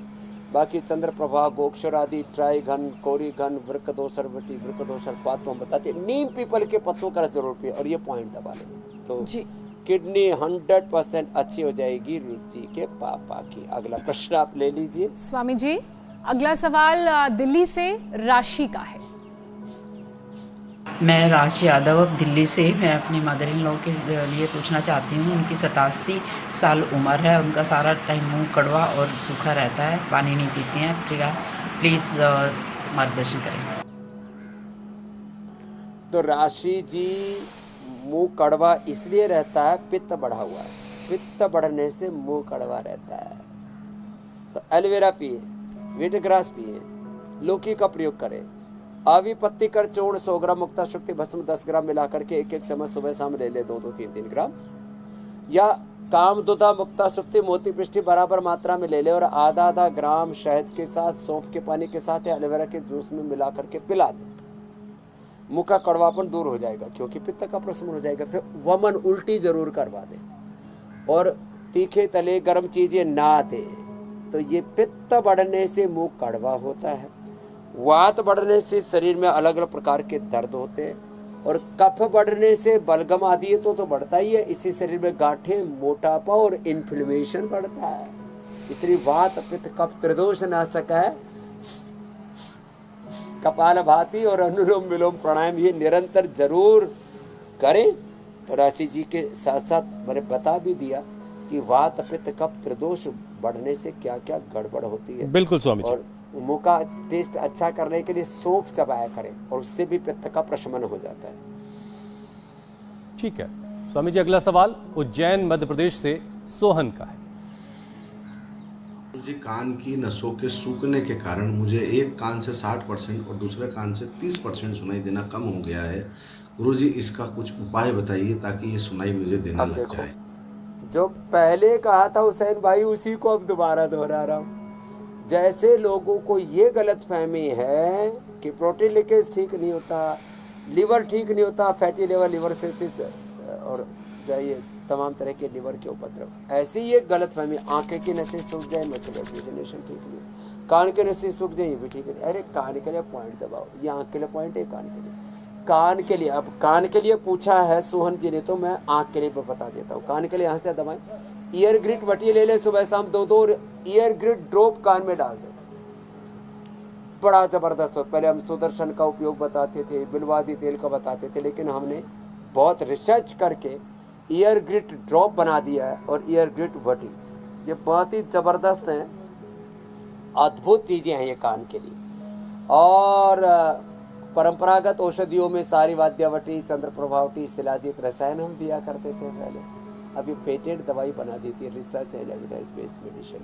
बाकी चंद्रप्रभा, गोक्षर आदि, ट्राई घन, कोरी घन, वृकदोसर वटी, वृकदोसर पात तो हम बताते हैं। नीम पीपल के पत्तों का जरूर पिए और ये पॉइंट दबा लेंगे तो जी किडनी 100% अच्छी हो जाएगी रुचि के पापा की। अगला प्रश्न आप ले लीजिए। स्वामी जी, अगला सवाल दिल्ली से राशि का है। मैं राशि यादव अब दिल्ली से। मैं अपनी मदर इन लॉ के लिए पूछना चाहती हूँ। उनकी 87 साल उम्र है। उनका सारा टाइम मुंह कड़वा और सूखा रहता है, पानी नहीं पीती हैं। प्लीज़ मार्गदर्शन करें। तो राशि जी, मुंह कड़वा इसलिए रहता है, पित्त बढ़ा हुआ है। पित्त बढ़ने से मुंह कड़वा रहता है। तो एलोवेरा पिए, वीटग्रास पिए, लौकी का प्रयोग करें। आवी पत्ती कर चूर्ण 100 ग्राम, मुक्ता शक्ति भस्म 10 ग्राम मिलाकर के 1-1 चम्मच सुबह शाम ले ले, 2-2, 3-3 ग्राम। या काम दुधा मुक्ता शक्ति मोती पृष्ठि बराबर मात्रा में ले ले और आधा ग्राम शहद के साथ, सौंफ के पानी के साथ या एलोवेरा के जूस में मिला करके पिला दे। मुंह का कड़वापन दूर हो जाएगा क्योंकि पित्त का प्रशमन हो जाएगा। फिर वमन उल्टी जरूर करवा दे और तीखे तले गर्म चीजें ना दे। तो ये पित्त बढ़ने से मुंह कड़वा होता है। वात बढ़ने से शरीर में अलग अलग प्रकार के दर्द होते हैं और कफ बढ़ने से बलगम आदि तो बढ़ता ही है। इसी शरीर में गांठें, मोटापा और इन्फ्लेमेशन बढ़ता है। इसलिए वात पित्त कफ त्रिदोष नाशक है। कपालभाति और अनुलोम विलोम प्राणायाम ये निरंतर जरूर करें। तो राशि जी के साथ साथ मैंने बता भी दिया कि वात पित्त कफ त्रिदोष बढ़ने से क्या क्या गड़बड़ होती है। बिल्कुल स्वामी जी। और मुंह का टेस्ट अच्छा करने के लिए सौंफ चबाया करें और उससे भी पित्त का प्रशमन हो जाता है। ठीक है स्वामी जी, अगला सवाल उज्जैन मध्य प्रदेश से सोहन का है। जी, कान की नसों के सूखने के कारण मुझे एक कान से 60% और दूसरे कान से 30% सुनाई देना कम हो गया है। गुरुजी, इसका कुछ उपाय बताइए ताकि ये सुनाई मुझे देना लग जाए। जो पहले कहा था हुसैन भाई, उसी को अब दोबारा दोहरा रहा हूँ। जैसे लोगों को ये गलत फहमी है कि प्रोटीन लीकेज ठीक नहीं होता, लीवर ठीक नहीं होता, फैटी लिवर सिरोसिस और ये तमाम तरह के लीवर के उपद्रव, ऐसी ये गलत फहमी। आंखें की नसें सूख जाए, मतलब ऑक्सीजनेशन ठीक नहीं, कान के नसें सूख जाए, ये भी ठीक नहीं। अरे कान के लिए पॉइंट दबाओ, ये आंख के लिए पॉइंट है, कान के लिए। कान के लिए, अब कान के लिए पूछा है सोहन जी ने, तो मैं आंख के लिए बता देता हूँ। कान के लिए यहाँ से दबाएं, ईयर ग्रिड वटी ले ले, सुबह शाम 2-2 ईयर ग्रिड ड्रॉप कान में डाल देते, बड़ा जबरदस्त हो। पहले हम सुदर्शन का उपयोग बताते थे, बिलवादी तेल का बताते थे, लेकिन हमने बहुत रिसर्च करके ईयर ग्रिड ड्रॉप बना दिया है और ईयर ग्रिड वटी, ये बहुत ही जबरदस्त हैं, अद्भुत चीजें हैं ये कान के लिए। और परंपरागत औषधियों में सारी वाद्यावटी, चंद्रप्रभावटी, शिलाजीत रसायन हम दिया करते थे पहले। अब ये पेटेंट दवाई बना देती है, research and evidence based medicine.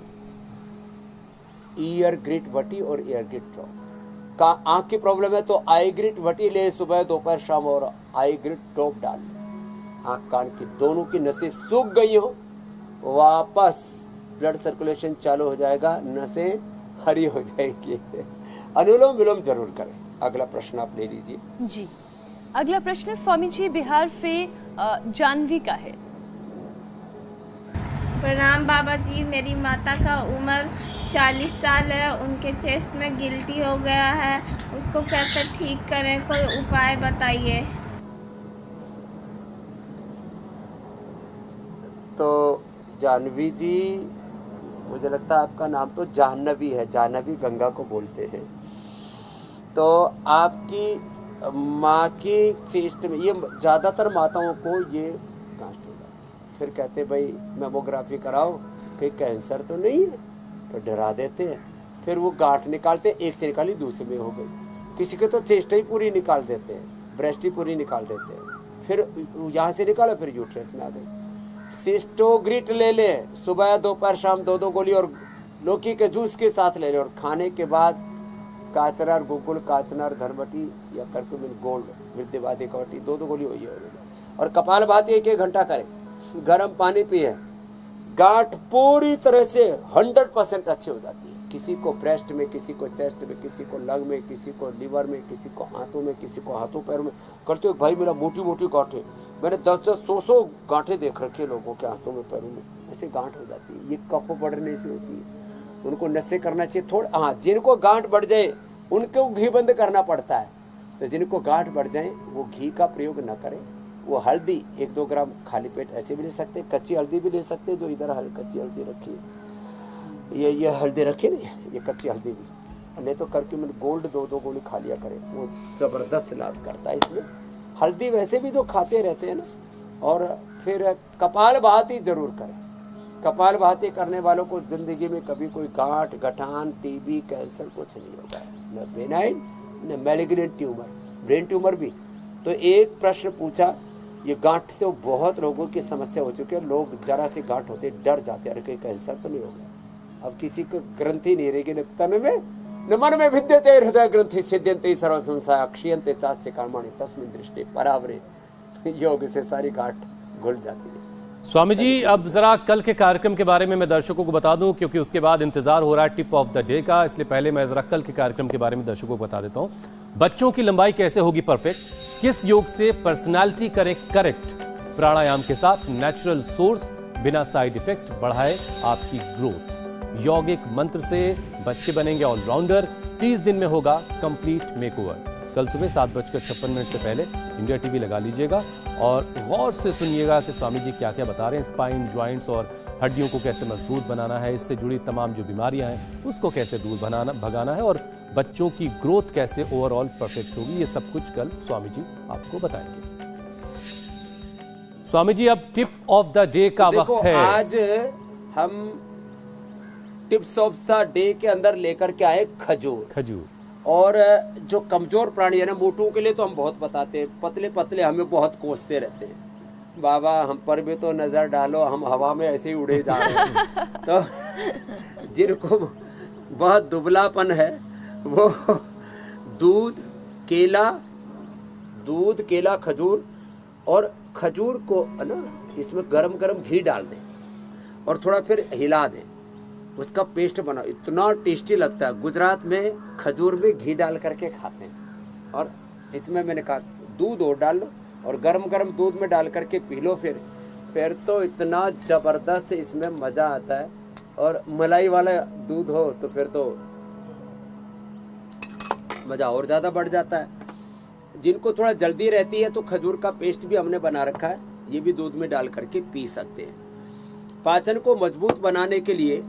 ईयर ग्रिड वटी और ईयर ग्रिड ड्रॉप का। आंख की प्रॉब्लम है तो आई ग्रिड वटी ले, सुबह दोपहर शाम, और आई ग्रिड ड्रॉप डाल। आंख कान की दोनों की नसें सूख गई हो, वापस ब्लड सर्कुलेशन चालू हो जाएगा, नसें हरी हो जाएगी। अनुलोम विलोम जरूर करें। अगला प्रश्न आप ले लीजिए। जी, अगला प्रश्न स्वामी जी बिहार से जानवी का है। प्रणाम बाबा जी, मेरी माता का उम्र 40 साल है। उनके चेस्ट में गिल्टी हो गया है, उसको कैसे ठीक करें, कोई उपाय बताइए। तो जानवी जी, मुझे लगता है आपका नाम तो जाह्नवी है, जाह्नवी गंगा को बोलते हैं। तो आपकी माँ की चेस्ट में, ये ज़्यादातर माताओं को ये कास्ट होगा, फिर कहते भाई मेमोग्राफी कराओ, कहीं कैंसर तो नहीं है, तो डरा देते हैं। फिर वो गांठ निकालते, एक से निकाली दूसरे में हो गई। किसी के तो चेस्ट ही पूरी निकाल देते हैं, ब्रेस्ट ही पूरी निकाल देते हैं, फिर यहाँ से निकाला, फिर यूट्रस में आ गई। सिस्टोग्रिट ले ले, सुबह दोपहर शाम 2-2 गोली, और लौकी के जूस के साथ ले ले, और खाने के बाद काचनार, गुगुल, काचनार, धर्मवटी या करकुमिन गोल्ड, वृद्धिवादी कवटी 2-2 गोली हुई है। और कपालभाति 1-1 घंटा करें, गर्म पानी पिए, गांठ पूरी तरह से 100% अच्छी हो जाती है। किसी को ब्रेस्ट में, किसी को चेस्ट में, किसी को लंग में, किसी को लीवर में, किसी को हाथों में, किसी को हाथों पैरों में। करते हो भाई, मेरा मोटी मोटी गांठें, मैंने 10-10, 100 गांठें देख रखी है लोगों के हाथों में, पैरों में, ऐसे गांठ हो जाती है। ये कफ बढ़ने से होती है। उनको नशे करना चाहिए थोड़ा। हाँ, जिनको गांठ बढ़ जाए उनको घी बंद करना पड़ता है, तो जिनको गांठ बढ़ जाए वो घी का प्रयोग न करें, वो हल्दी 1-2 ग्राम खाली पेट ऐसे भी ले सकते हैं, कच्ची हल्दी भी ले सकते हैं, जो इधर कच्ची हल्दी रखी है, ये हल्दी रखी नहीं, ये कच्ची हल्दी भी, नहीं तो करके मैंने गोल्ड 2-2 गोली खा लिया करें, वो ज़बरदस्त लाभ करता है इसमें। हल्दी वैसे भी जो खाते रहते हैं ना, और फिर कपाल भाती जरूर करें। कपाल भाती करने वालों को ज़िंदगी में कभी कोई गांठ, गठान, टीबी, कैंसर कुछ नहीं होगा, न बेनाइन न मैलिग्नेंट ट्यूमर, ब्रेन ट्यूमर भी। तो एक प्रश्न पूछा, ये गांठ तो बहुत लोगों की समस्या हो चुकी है, लोग जरा सी गांठ होते डर जाते हैं, अरे कहीं कैंसर तो नहीं हो गया। अब किसी को ग्रंथि नहीं रहेगी, न तन में न मन में विद्यते हृदय ग्रंथि सिद्ध्यन्ते सर्व संशया क्षीयन्ते चास्य कर्माणि तस्मिन् दृष्टे परावरे। योग से सारी गांठ घुल जाती है। स्वामी जी, अब जरा कल के कार्यक्रम के बारे में मैं दर्शकों को बता दूं, क्योंकि उसके बाद इंतजार हो रहा है टिप ऑफ द डे का, इसलिए पहले मैं जरा कल के कार्यक्रम के बारे में दर्शकों को बता देता हूं। बच्चों की लंबाई कैसे होगी परफेक्ट, किस योग से पर्सनालिटी करे करेक्ट, प्राणायाम के साथ नेचुरल सोर्स बिना साइड इफेक्ट बढ़ाए आपकी ग्रोथ, यौगिक मंत्र से बच्चे बनेंगे ऑलराउंडर, 30 दिन में होगा कंप्लीट मेकओवर। कल सुबह 7:56 से पहले इंडिया टीवी लगा लीजिएगा और गौर से सुनिएगा कि स्वामी जी क्या क्या बता रहे हैं। स्पाइन, ज्वाइंट्स और हड्डियों को कैसे मजबूत बनाना है, इससे जुड़ी तमाम जो बीमारियां हैं उसको कैसे दूर भगाना है, और बच्चों की ग्रोथ कैसे ओवरऑल परफेक्ट होगी, ये सब कुछ कल स्वामी जी आपको बताएंगे। स्वामी जी, अब टिप ऑफ द डे का वक्त है। आज हम टिप्स ऑफ द डे के अंदर लेकर के आए खजूर। और जो कमजोर प्राणी है ना, मोटू के लिए तो हम बहुत बताते हैं, पतले पतले हमें बहुत कोसते रहते हैं, बाबा हम पर भी तो नजर डालो, हम हवा में ऐसे ही उड़े जा रहे हैं। तो जिनको बहुत दुबलापन है वो दूध, केला, खजूर, और खजूर को ना इसमें गरम गरम घी डाल दें और थोड़ा फिर हिला दें, उसका पेस्ट बनाओ, इतना टेस्टी लगता है। गुजरात में खजूर में घी डाल करके खाते हैं, और इसमें मैंने कहा दूध और डाल लो और गरम गरम दूध में डाल करके पी लो, फिर तो इतना ज़बरदस्त इसमें मज़ा आता है। और मलाई वाला दूध हो तो फिर तो मज़ा और ज़्यादा बढ़ जाता है। जिनको थोड़ा जल्दी रहती है तो खजूर का पेस्ट भी हमने बना रखा है, ये भी दूध में डाल करके पी सकते हैं। पाचन को मजबूत बनाने के लिए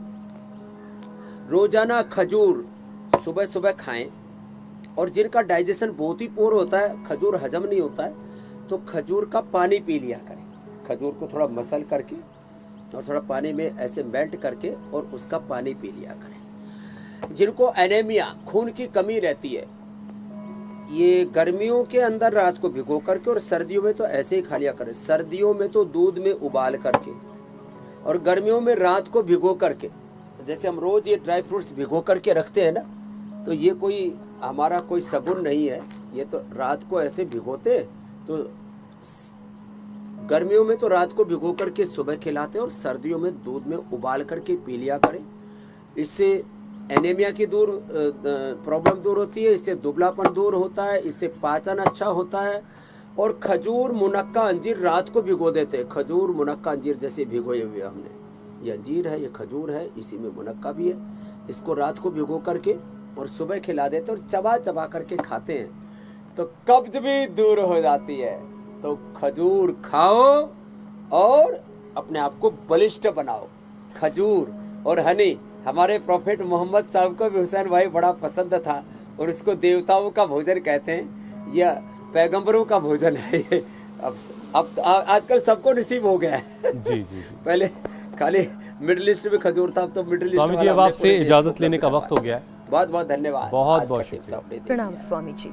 रोजाना खजूर सुबह सुबह खाएं, और जिनका डाइजेशन बहुत ही पुअर होता है, खजूर हजम नहीं होता है, तो खजूर का पानी पी लिया करें। खजूर को थोड़ा मसल करके और थोड़ा पानी में ऐसे मेल्ट करके और उसका पानी पी लिया करें। जिनको एनीमिया, खून की कमी रहती है, ये गर्मियों के अंदर रात को भिगो करके, और सर्दियों में तो ऐसे ही खा लिया करें। सर्दियों में तो दूध में उबाल करके, और गर्मियों में रात को भिगो करके। जैसे हम रोज ये ड्राई फ्रूट्स भिगो करके रखते हैं ना, तो ये कोई हमारा कोई सगुन नहीं है, ये तो रात को ऐसे भिगोते, तो गर्मियों में तो रात को भिगो करके सुबह खिलाते हैं, और सर्दियों में दूध में उबाल करके पी लिया करें। इससे एनीमिया की प्रॉब्लम दूर होती है, इससे दुबलापन दूर होता है, इससे पाचन अच्छा होता है। और खजूर, मुनक्का, अंजीर रात को भिगो देते हैं। खजूर, मुनक्का, अंजीर जैसे भिगोए हुए हमने, ये अंजीर है, ये खजूर है, इसी में मुनक्का भी है। इसको रात को भिगो करके और सुबह खिला देते और चबा चबा करके खाते हैं, तो कब्ज भी दूर हो जाती है। तो खजूर खाओ और अपने आप को बलिष्ठ बनाओ। खजूर और हनी, हमारे प्रॉफेट मोहम्मद साहब को भी हुसैन भाई बड़ा पसंद था, और इसको देवताओं का भोजन कहते हैं, या पैगंबरों का भोजन है ये। अब आजकल सबको नसीब हो गया है। जी। पहले खाली मिडिल ईस्ट में खजूर था, अब तो मिडिल ईस्ट। स्वामी जी, अब आपसे इजाजत लेने का वक्त हो गया है। बहुत बहुत धन्यवाद, बहुत शुक्रिया। प्रणाम स्वामी जी।